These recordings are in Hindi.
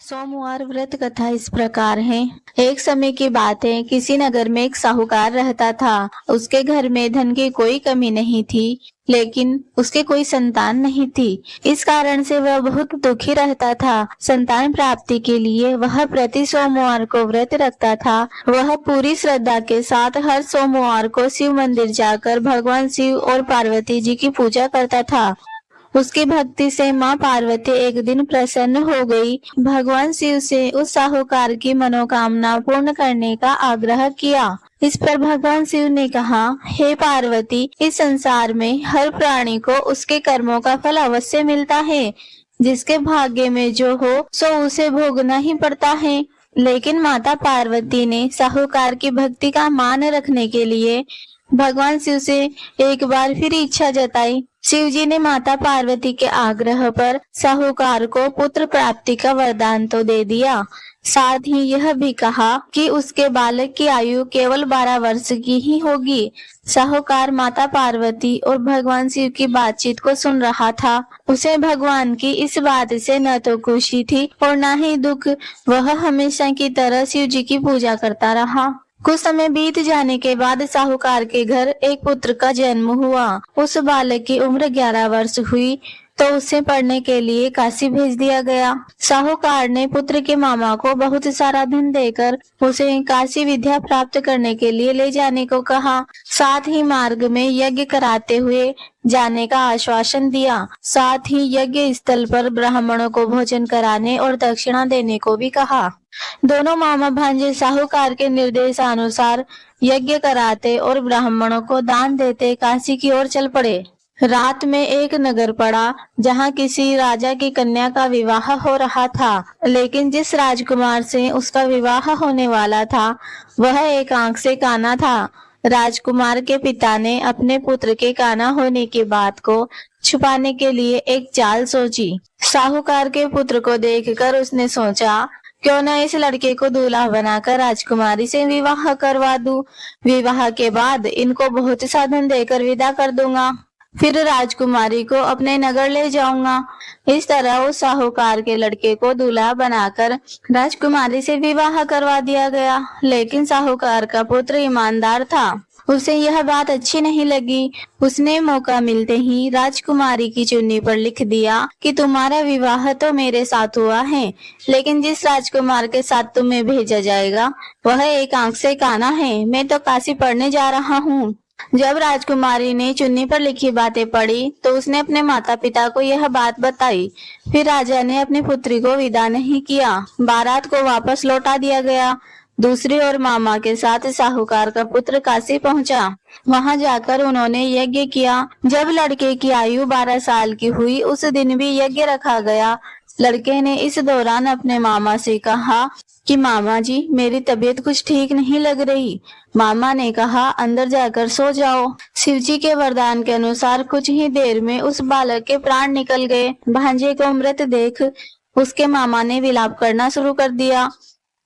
सोमवार व्रत कथा इस प्रकार है। एक समय की बात है, किसी नगर में एक साहूकार रहता था। उसके घर में धन की कोई कमी नहीं थी, लेकिन उसके कोई संतान नहीं थी। इस कारण से वह बहुत दुखी रहता था। संतान प्राप्ति के लिए वह प्रति सोमवार को व्रत रखता था। वह पूरी श्रद्धा के साथ हर सोमवार को शिव मंदिर जाकर भगवान शिव और पार्वती जी की पूजा करता था। उसकी भक्ति से माँ पार्वती एक दिन प्रसन्न हो गई। भगवान शिव से उस साहूकार की मनोकामना पूर्ण करने का आग्रह किया। इस पर भगवान शिव ने कहा, हे पार्वती, इस संसार में हर प्राणी को उसके कर्मों का फल अवश्य मिलता है। जिसके भाग्य में जो हो सो उसे भोगना ही पड़ता है। लेकिन माता पार्वती ने साहूकार की भक्ति का मान रखने के लिए भगवान शिव से एक बार फिर इच्छा जताई। शिव जी ने माता पार्वती के आग्रह पर साहूकार को पुत्र प्राप्ति का वरदान तो दे दिया, साथ ही यह भी कहा कि उसके बालक की आयु केवल 12 वर्ष की ही होगी। साहूकार माता पार्वती और भगवान शिव की बातचीत को सुन रहा था। उसे भगवान की इस बात से न तो खुशी थी और न ही दुख। वह हमेशा की तरह शिव जी की पूजा करता रहा। कुछ समय बीत जाने के बाद साहूकार के घर एक पुत्र का जन्म हुआ। उस बालक की उम्र 11 वर्ष हुई तो उसे पढ़ने के लिए काशी भेज दिया गया। साहूकार ने पुत्र के मामा को बहुत सारा धन देकर उसे काशी विद्या प्राप्त करने के लिए ले जाने को कहा। साथ ही मार्ग में यज्ञ कराते हुए जाने का आश्वासन दिया। साथ ही यज्ञ स्थल पर ब्राह्मणों को भोजन कराने और दक्षिणा देने को भी कहा। दोनों मामा भांजे साहूकार के निर्देशानुसार यज्ञ कराते और ब्राह्मणों को दान देते काशी की ओर चल पड़े। रात में एक नगर पड़ा जहाँ किसी राजा की कन्या का विवाह हो रहा था, लेकिन जिस राजकुमार से उसका विवाह होने वाला था वह एक आंख से काना था। राजकुमार के पिता ने अपने पुत्र के काना होने की बात को छुपाने के लिए एक चाल सोची। साहूकार के पुत्र को देखकर उसने सोचा, क्यों न इस लड़के को दूल्हा बनाकर राजकुमारी से विवाह करवा दूं। विवाह के बाद इनको बहुत सा धन देकर विदा कर दूंगा, फिर राजकुमारी को अपने नगर ले जाऊंगा। इस तरह उस साहूकार के लड़के को दूल्हा बनाकर राजकुमारी से विवाह करवा दिया गया। लेकिन साहूकार का पुत्र ईमानदार था, उसे यह बात अच्छी नहीं लगी। उसने मौका मिलते ही राजकुमारी की चुन्नी पर लिख दिया कि तुम्हारा विवाह तो मेरे साथ हुआ है, लेकिन जिस राजकुमार के साथ तुम्हें भेजा जाएगा वह एक आंख से काना है। मैं तो काशी पढ़ने जा रहा हूँ। जब राजकुमारी ने चुन्नी पर लिखी बातें पढ़ी तो उसने अपने माता पिता को यह बात बताई। फिर राजा ने अपनी पुत्री को विदा नहीं किया। बारात को वापस लौटा दिया गया। दूसरी ओर मामा के साथ साहूकार का पुत्र काशी पहुंचा। वहां जाकर उन्होंने यज्ञ किया। जब लड़के की आयु 12 साल की हुई उस दिन भी यज्ञ रखा गया। लड़के ने इस दौरान अपने मामा से कहा कि मामा जी, मेरी तबीयत कुछ ठीक नहीं लग रही। मामा ने कहा, अंदर जाकर सो जाओ। शिवजी के वरदान के अनुसार कुछ ही देर में उस बालक के प्राण निकल गए। भांजे को मृत देख उसके मामा ने विलाप करना शुरू कर दिया।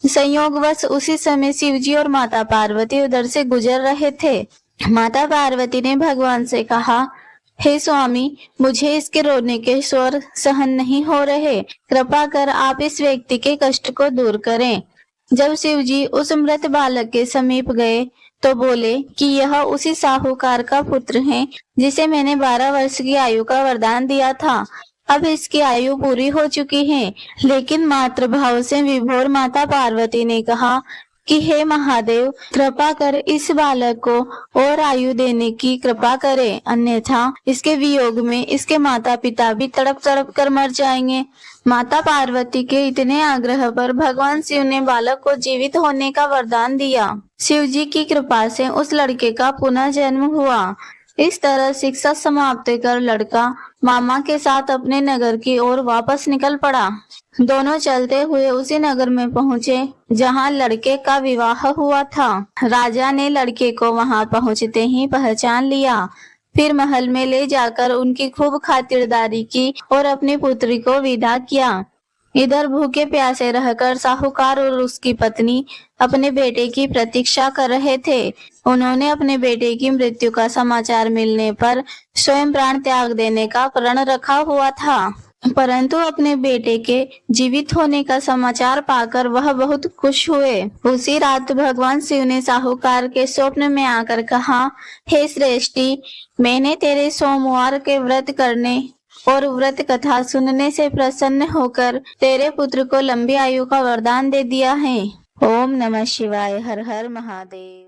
संयोगवश उसी समय शिवजी और माता पार्वती उधर से गुजर रहे थे। माता पार्वती ने भगवान से कहा, हे स्वामी, मुझे इसके रोने के स्वर सहन नहीं हो रहे। कृपा कर आप इस व्यक्ति के कष्ट को दूर करें। जब शिवजी उस मृत बालक के समीप गए तो बोले कि यह उसी साहूकार का पुत्र है जिसे मैंने 12 वर्ष की आयु का वरदान दिया था। अब इसकी आयु पूरी हो चुकी है। लेकिन मातृभाव से विभोर माता पार्वती ने कहा कि हे महादेव, कृपा कर इस बालक को और आयु देने की कृपा करें, अन्यथा इसके वियोग में इसके माता पिता भी तड़प तड़प कर मर जाएंगे। माता पार्वती के इतने आग्रह पर भगवान शिव ने बालक को जीवित होने का वरदान दिया। शिव जी की कृपा से उस लड़के का पुनः जन्म हुआ। इस तरह शिक्षा समाप्त कर लड़का मामा के साथ अपने नगर की ओर वापस निकल पड़ा। दोनों चलते हुए उसी नगर में पहुँचे जहाँ लड़के का विवाह हुआ था। राजा ने लड़के को वहां पहुँचते ही पहचान लिया। फिर महल में ले जाकर उनकी खूब खातिरदारी की और अपनी पुत्री को विदा किया। इधर भूखे प्यासे रहकर साहूकार और उसकी पत्नी अपने बेटे की प्रतीक्षा कर रहे थे। उन्होंने अपने बेटे की मृत्यु का समाचार मिलने पर स्वयं प्राण त्याग देने का प्रण रखा हुआ था। परंतु अपने बेटे के जीवित होने का समाचार पाकर वह बहुत खुश हुए। उसी रात भगवान शिव ने साहूकार के स्वप्न में आकर कहा, हे श्रेष्ठी, मैंने तेरे सोमवार के व्रत करने और व्रत कथा सुनने से प्रसन्न होकर तेरे पुत्र को लंबी आयु का वरदान दे दिया है। ओम नमः शिवाय। हर हर महादेव।